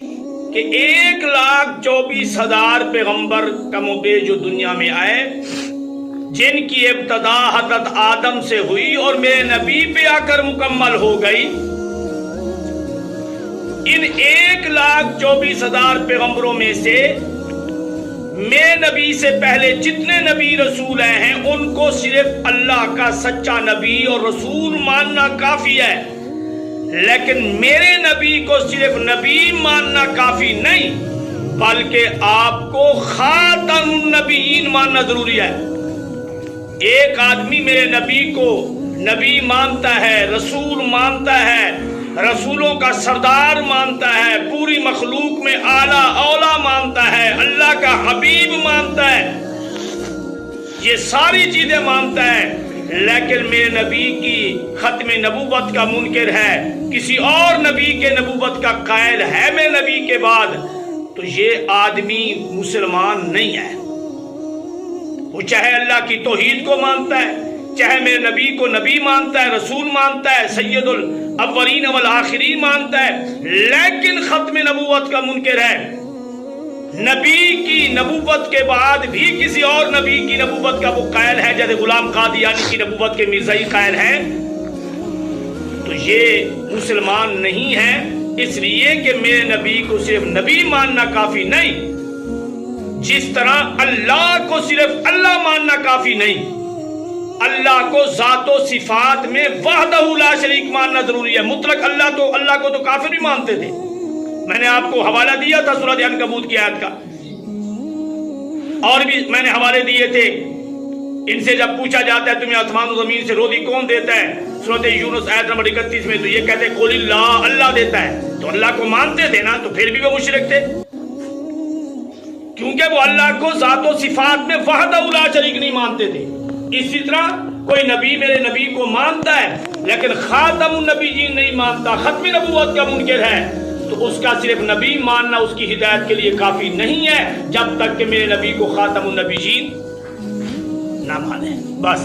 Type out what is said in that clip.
کہ 1,24,000 پیغمبر کم و بیش جو دنیا میں آئے، جن کی ابتدا حضرت آدم سے ہوئی اور میرے نبی پہ آ کر مکمل ہو گئی، ان 1,24,000 پیغمبروں میں سے میرے نبی سے پہلے جتنے نبی رسول آئے ہیں ان کو صرف اللہ کا سچا نبی اور رسول ماننا کافی ہے، لیکن میرے نبی کو صرف نبی ماننا کافی نہیں بلکہ آپ کو خاتم النبیین ماننا ضروری ہے۔ ایک آدمی میرے نبی کو نبی مانتا ہے، رسول مانتا ہے، رسولوں کا سردار مانتا ہے، پوری مخلوق میں اعلیٰ اولا مانتا ہے، اللہ کا حبیب مانتا ہے، یہ ساری چیزیں مانتا ہے، لیکن میرے نبی کی ختم نبوت کا منکر ہے، کسی اور نبی کے نبوت کا قائل ہے میرے نبی کے بعد، تو یہ آدمی مسلمان نہیں ہے۔ وہ چاہے اللہ کی توحید کو مانتا ہے، چاہے میرے نبی کو نبی مانتا ہے، رسول مانتا ہے، سید الاولین والآخرین مانتا ہے، لیکن ختم نبوت کا منکر ہے۔ نبی کی نبوت کے بعد بھی کسی اور نبی کی نبوت کا وہ قائل ہے، جیسے غلام قادیانی کی نبوت کے مرزائی قائل ہیں، تو یہ مسلمان نہیں ہے، اس لیے کہ میرے نبی کو صرف نبی ماننا کافی نہیں، جس طرح اللہ کو صرف اللہ ماننا کافی نہیں، اللہ کو ذات و صفات میں وحدہ لا شریک ماننا ضروری ہے۔ مطلق اللہ کو تو کافر بھی مانتے تھے، میں نے آپ کو حوالہ دیا تھا سورۃ عنکبوت کی آیت کا، اور بھی میں نے حوالے دیے تھے۔ ان سے جب پوچھا جاتا ہے تمہیں آسمان و زمین سے روزی کون دیتا ہے، سورۃ یونس آیت نمبر 31 میں، تو یہ کہتے ہیں قل اللہ، اللہ دیتا ہے، تو اللہ کو مانتے تھے نا، تو پھر بھی وہ مشرک تھے، کیونکہ وہ اللہ کو ذات و صفات میں وحدہ لا شریک نہیں مانتے تھے۔ اسی طرح کوئی نبی میرے نبی کو مانتا ہے لیکن خاتم النبیین نہیں مانتا، ختم نبوت کا منکر ہے، تو اس کا صرف نبی ماننا اس کی ہدایت کے لیے کافی نہیں ہے، جب تک کہ میرے نبی کو خاتم النبیین نہ مانے۔ بس